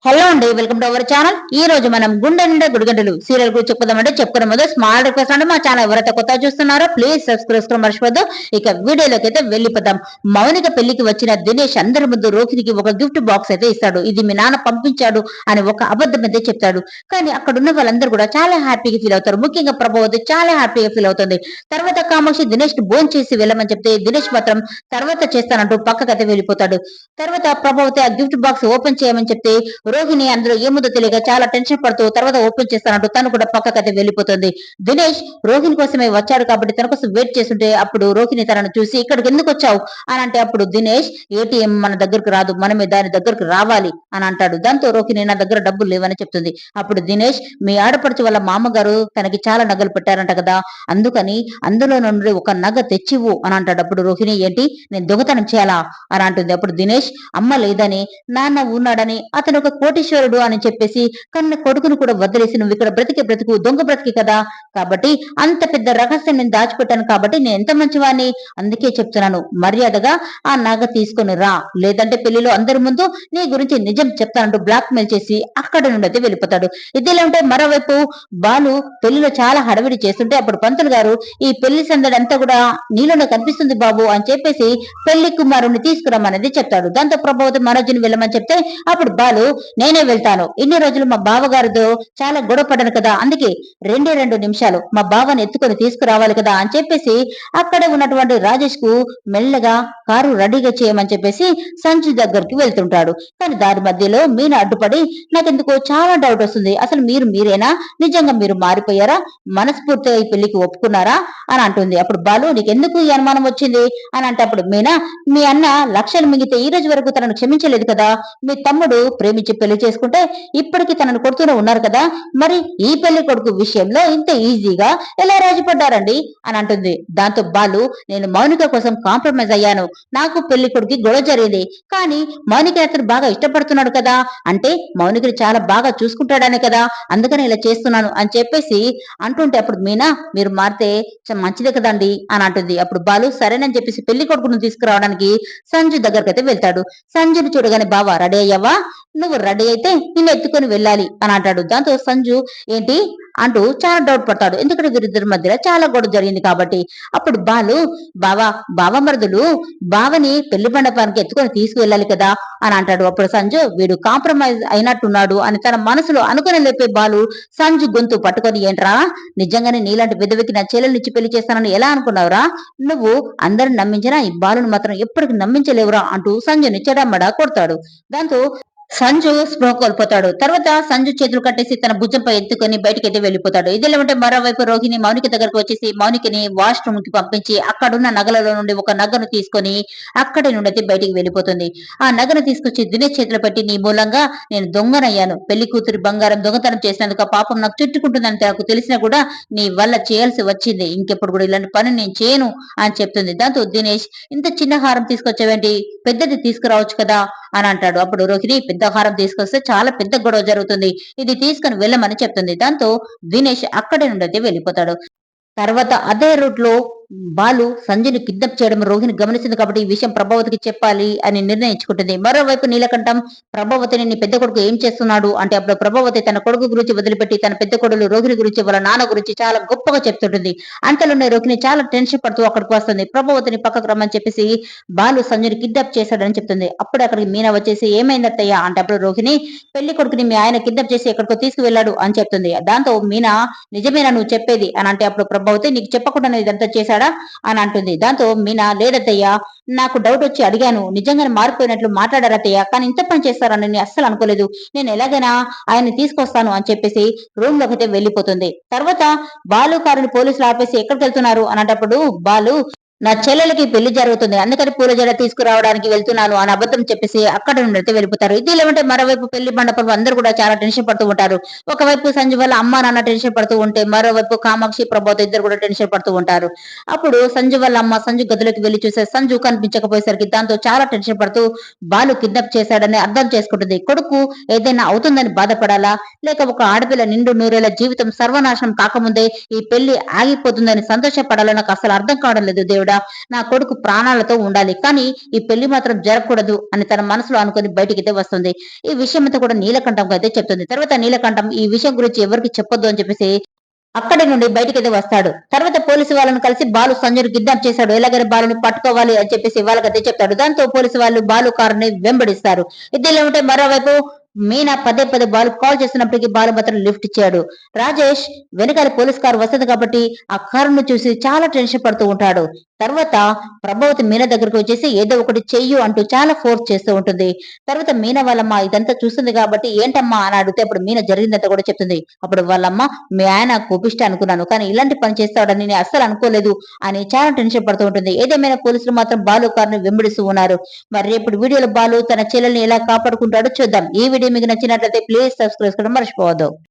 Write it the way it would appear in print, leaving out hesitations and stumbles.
Hello అండి, welcome to our channel. ఈ రోజు మనం గుండె నిండా గుడిగంటలు సీరియల్ గురించి చెప్పుదామంటే చెప్పుకునే ముందు స్మాల్ రిక్వెస్ట్ అంటే మా ఛానల్ ఎవరైతే కొత్త చూస్తున్నారో ప్లీజ్ సబ్స్క్రైబ్ మర్చిపోద్దు. ఇక వీడియోలోకి అయితే వెళ్ళిపోతాం. మౌనిక పెళ్లికి వచ్చిన దినేష్ అందరి ముందు రోహిణికి ఒక గిఫ్ట్ బాక్స్ అయితే ఇస్తాడు. ఇది మీ నాన్న పంపించాడు అని ఒక అబద్ధం అయితే చెప్తాడు. కానీ అక్కడ ఉన్న వాళ్ళందరూ కూడా చాలా హ్యాపీగా ఫీల్ అవుతారు. ముఖ్యంగా ప్రభావతి చాలా హ్యాపీగా ఫీల్ అవుతుంది. తర్వాత కామాక్షి దినేష్ కి భోజనం చేసి వెళ్ళమని చెప్తే దినేష్ మాత్రం తర్వాత చేస్తానంటూ పక్కకైతే వెళ్ళిపోతాడు. తర్వాత ప్రభావతి ఆ గిఫ్ట్ బాక్స్ ఓపెన్ చేయమని చెప్తే రోహిణి అందులో ఏముందో తెలియక చాలా టెన్షన్ పడుతూ తర్వాత ఓపెన్ చేస్తానంటూ తను కూడా పక్కకైతే వెళ్ళిపోతుంది. దినేష్ రోహిణి కోసమే వచ్చాడు కాబట్టి తన కోసం వెయిట్ చేస్తుంటే అప్పుడు రోహిణి తనను చూసి ఇక్కడికి ఎందుకు వచ్చావు అని అంటే అప్పుడు దినేష్ ఏటీఎం మన దగ్గరకు రాదు, మనమే దాని దగ్గరకు రావాలి అని అంటాడు. దాంతో రోహిణి నా దగ్గర డబ్బులు లేవని చెప్తుంది. అప్పుడు దినేష్ మీ ఆడపడుచు వాళ్ళ మామగారు తనకి చాలా నగలు పెట్టారంట కదా, అందుకని అందులో నుండి ఒక నగ తెచ్చివు అని అంటాడు. అప్పుడు రోహిణి ఏంటి నేను దొంగతనం చేయాలా అని అంటుంది. అప్పుడు దినేష్ అమ్మ లేదని నాన్న ఉన్నాడని అతను ఒక కోటీశ్వరుడు అని చెప్పేసి కన్న కొడుకును కూడా వదిలేసి నువ్వు ఇక్కడ బ్రతుకు దొంగ బ్రతికి కదా, కాబట్టి అంత పెద్ద రహస్యం నేను దాచిపెట్టాను కాబట్టి నేను ఎంత మంచివాణ్ణి, అందుకే చెప్తున్నాను మర్యాదగా ఆ నగ తీసుకొని రా, లేదంటే పెళ్లిలో అందరి ముందు నీ గురించి నిజం చెప్తానంటూ బ్లాక్ మెయిల్ చేసి అక్కడ నుండి అయితే వెళ్ళిపోతాడు. ఇదిలా ఉంటే మరోవైపు బాలు పెళ్లిలో చాలా హడవిడి చేస్తుంటే అప్పుడు పంతులు గారు ఈ పెళ్లి సందడి అంతా కూడా నీలోనే కనిపిస్తుంది బాబు అని చెప్పేసి పెళ్లి కుమారుని తీసుకురమ్మనేది చెప్తాడు. దాంతో ప్రభావతి మనోజ్ని వెళ్ళమని చెప్తే అప్పుడు బాలు నేనే వెళ్తాను, ఇన్ని రోజులు మా బావగారితో చాలా గొడవ పడ్డాను కదా, అందుకే 2 నిమిషాలు మా బావని ఎత్తుకొని తీసుకురావాలి కదా అని చెప్పేసి అక్కడే ఉన్నటువంటి రాజేష్ కు మెల్లగా కారు రెడీగా చేయమని చెప్పేసి సంజు దగ్గరికి వెళ్తుంటాడు. కానీ దారి మధ్యలో మీనా అడ్డుపడి నాకెందుకో చాలా డౌట్ వస్తుంది, అసలు మీరేనా, నిజంగా మీరు మారిపోయారా, మనస్ఫూర్తిగా ఈ పెళ్లికి ఒప్పుకున్నారా అని అంటుంది. అప్పుడు బాలు నీకెందుకు ఈ అనుమానం వచ్చింది అని అంటే అప్పుడు మీనా మీ అన్న లక్షలు మింగితే ఈ రోజు వరకు తనను క్షమించలేదు కదా, మీ తమ్ముడు ప్రేమించి పెళ్లి చేసుకుంటే ఇప్పటికీ తనను కొడుతూనే ఉన్నారు కదా, మరి ఈ పెళ్లి కొడుకు విషయంలో ఇంత ఈజీగా ఎలా రాజుపడ్డారండి అని అంటుంది. దాంతో బాలు నేను మౌనిక కోసం కాంప్రమైజ్ అయ్యాను, నాకు పెళ్లి కొడుకు గొడవ జరిగింది, కానీ మౌనిక అతను బాగా ఇష్టపడుతున్నాడు కదా, అంటే మౌనికని చాలా బాగా చూసుకుంటాడనే కదా, అందుకని ఇలా చేస్తున్నాను అని చెప్పేసి అంటుంటే అప్పుడు మీనా మీరు మారితే మంచిదే కదండి అని అంటుంది. అప్పుడు బాలు సరేనని చెప్పేసి పెళ్లి కొడుకును తీసుకురావడానికి సంజు దగ్గరికి అయితే వెళ్తాడు. సంజుని చూడగానే బావా రెడీ అయ్యావా, నువ్వు రెడీ అయితే నిన్ను ఎత్తుకొని వెళ్ళాలి అని అంటాడు. దాంతో సంజు ఏంటి అంటూ చాలా డౌట్ పడతాడు, ఎందుకంటే వీరిద్దరి మధ్యలో చాలా గొడవ జరిగింది కాబట్టి. అప్పుడు బాలు బావమరుదులు బావని పెళ్లి మండపానికి ఎత్తుకొని తీసుకువెళ్ళాలి కదా అని అంటాడు. అప్పుడు సంజు వీడు కాంప్రమైజ్ అయినట్టున్నాడు అని తన మనసులో అనుకుని లేపే బాలు సంజు గొంతు పట్టుకొని ఏంట్రా, నిజంగానే నీలాంటి విధవికి నా చెల్లెల్నిచ్చి పెళ్లి చేస్తానని ఎలా అనుకున్నావురా, నువ్వు అందరిని నమ్మించినా ఈ బాలును మాత్రం ఎప్పటికి నమ్మించలేవురా అంటూ సంజుని చెడమడా కొడతాడు. దాంతో సంజు స్పృహ కోల్పోతాడు. తర్వాత సంజు చేతులు కట్టేసి తన భుజంపై ఎత్తుకొని బయటికి అయితే వెళ్ళిపోతాడు. ఇదిలా ఉంటే మరోవైపు రోహిణి మౌనిక దగ్గరకు వచ్చేసి మౌనికని వాష్రూమ్ కి పంపించి అక్కడున్న నగలలో నుండి ఒక నగను తీసుకొని అక్కడి నుండి అయితే బయటికి వెళ్ళిపోతుంది. ఆ నగను తీసుకొచ్చి దినేష్ చేతిలో పెట్టి నీ మూలంగా నేను దొంగనయ్యాను, పెళ్లి కూతురి బంగారం దొంగతనం చేసినందుకు ఆ పాపం నాకు చుట్టుకుంటుందని నాకు తెలిసినా కూడా నీ వల్ల చేయాల్సి వచ్చింది, ఇంకెప్పుడు కూడా ఇలాంటి పని నేను చేయను అని చెప్తుంది. దాంతో దినేష్ ఇంత చిన్న హారం తీసుకొచ్చావేంటి, పెద్దది తీసుకురావచ్చు కదా అని అంటాడు. అప్పుడు రోహిణి పెద్ద హారం తీసుకొస్తే చాలా పెద్ద గొడవ జరుగుతుంది, ఇది తీసుకుని వెళ్ళమని చెప్తుంది. దాంతో దినేష్ అక్కడి నుండి అయితే వెళ్ళిపోతాడు. తర్వాత అదే రూట్ లో బాలు సంజయ్ని కిడ్నాప్ చేయడం రోహిణి గమనిస్తుంది కాబట్టి ఈ విషయం ప్రభావతికి చెప్పాలి అని నిర్ణయించుకుంటుంది. మరోవైపు నీలకంఠం ప్రభావతిని నీ పెద్ద కొడుకు ఏం చేస్తున్నాడు అంటే అప్పుడు ప్రభావతి తన కొడుకు గురించి వదిలిపెట్టి తన పెద్ద కొడుకు రోహిణి గురించి వాళ్ళ నాన్న గురించి చాలా గొప్పగా చెప్తుంటుంది. అంతలోనే రోహిణి చాలా టెన్షన్ పడుతూ అక్కడికి వస్తుంది. ప్రభావతిని పక్కకు రమ్మని చెప్పేసి బాలు సంజయ్ని కిడ్నాప్ చేశాడని చెప్తుంది. అప్పుడు అక్కడికి మీనా వచ్చేసి ఏమైందత్తయ్యా అంటే అప్పుడు రోహిణి పెళ్లి కొడుకుని మీ ఆయన కిడ్నాప్ చేసి ఎక్కడికో తీసుకువెళ్ళాడు అని చెప్తుంది. దాంతో మీనా నిజమేనా నువ్వు చెప్పేది అని అంటే అప్పుడు ప్రభావతి నీకు చెప్పకుండా ఇదంతా చేశాడా అని అంటుంది. దాంతో మీనా లేదత్తయ్యా, నాకు డౌట్ వచ్చి అడిగాను, నిజంగానే మారిపోయినట్లు మాట్లాడారత్తయ్య, కానీ ఇంత పని చేస్తారని నేను అస్సలు అనుకోలేదు, నేను ఎలాగైనా ఆయన్ని తీసుకొస్తాను అని చెప్పేసి రూమ్ లోకి అయితే వెళ్ళిపోతుంది. తర్వాత బాలు కారుని పోలీసులు ఆపేసి ఎక్కడికి వెళ్తున్నారు అన్నప్పుడు బాలు నా చెల్లెలకి పెళ్లి జరుగుతుంది, అందుకని పూల జడ తీసుకురావడానికి వెళ్తున్నాను అని అబద్ధం చెప్పేసి అక్కడ నుండి అయితే వెళ్ళిపోతారు. ఇది లేవంటే మరోవైపు పెళ్లి మండపం అందరూ కూడా చాలా టెన్షన్ పడుతూ ఉంటారు. ఒకవైపు సంజయ్ వాళ్ళ అమ్మ నాన్న టెన్షన్ పడుతూ ఉంటే మరోవైపు కామాక్షి ప్రభాత్ ఇద్దరు కూడా టెన్షన్ పడుతూ ఉంటారు. అప్పుడు సంజు వాళ్ళ అమ్మ సంజు గదిలోకి వెళ్లి చూసే సంజు కనిపించకపోయేసరికి దాంతో చాలా టెన్షన్ పడుతూ బాలు కిడ్నాప్ చేశాడని అర్థం చేసుకుంటుంది. కొడుకు ఏదైనా అవుతుందని బాధపడాలా, లేక ఒక ఆడపిల్ల నిండు నూరేళ్ల జీవితం సర్వనాశనం కాకముందే ఈ పెళ్లి ఆగిపోతుందని సంతోషపడాలో నాకు అసలు అర్థం కావడం లేదు దేవుడా. దేవుడా, నా కొడుకు ప్రాణాలతో ఉండాలి, కానీ ఈ పెళ్లి మాత్రం జరగకూడదు అని తన మనసులో అనుకుని బయటికైతే వస్తుంది. ఈ విషయం అంతా కూడా నీలకంఠంకి అయితే చెప్తుంది. తర్వాత నీలకంఠం ఈ విషయం గురించి ఎవరికి చెప్పొద్దు అని చెప్పేసి అక్కడి నుండి బయటికైతే వస్తాడు. తర్వాత పోలీసు వాళ్ళని కలిసి బాలు సంజయ్ కిడ్నాప్ చేశాడు, ఎలాగైనా బాలుని పట్టుకోవాలి అని చెప్పేసి వాళ్ళకైతే చెప్తాడు. దాంతో పోలీసు వాళ్ళు బాలు కారుని వెంబడిస్తారు. ఇద్దరు ఉంటే మరోవైపు మీనా పదే పదే బాలు కాల్ చేసినప్పటికీ బాలు మాత్రం లిఫ్ట్ ఇచ్చాడు. రాజేష్ వెనకాల పోలీస్ కారు వస్తుంది కాబట్టి ఆ కారును చూసి చాలా టెన్షన్ పడుతూ ఉంటాడు. తర్వాత ప్రభావతి మీనా దగ్గరకు వచ్చేసి ఏదో ఒకటి చెయ్యు అంటూ చాలా ఫోర్స్ చేస్తూ ఉంటుంది. తర్వాత మీనా వాళ్ళమ్మ ఇదంతా చూస్తుంది కాబట్టి ఏంటమ్మా అని అడిగితే అప్పుడు మీనా జరిగిందంతా కూడా చెప్తుంది. అప్పుడు వాళ్ళమ్మ, మీ ఆయన కోపిష్ట అనుకున్నాను, కానీ ఇలాంటి పని చేస్తాడని నేను అస్సలు అనుకోలేదు అని చాలా టెన్షన్ పడుతూ ఉంటుంది. ఏదేమైనా పోలీసులు మాత్రం బాలు కారుని వెంబడిస్తూ ఉన్నారు. మరి రేపు వీడియోలో బాలు తన చెల్లెల్ని ఎలా కాపాడుకుంటాడో చూద్దాం. ఈ వీడియో మీకు నచ్చినట్లయితే ప్లీజ్ సబ్స్క్రైబ్ చేసుకోవడం మర్చిపోవద్దు.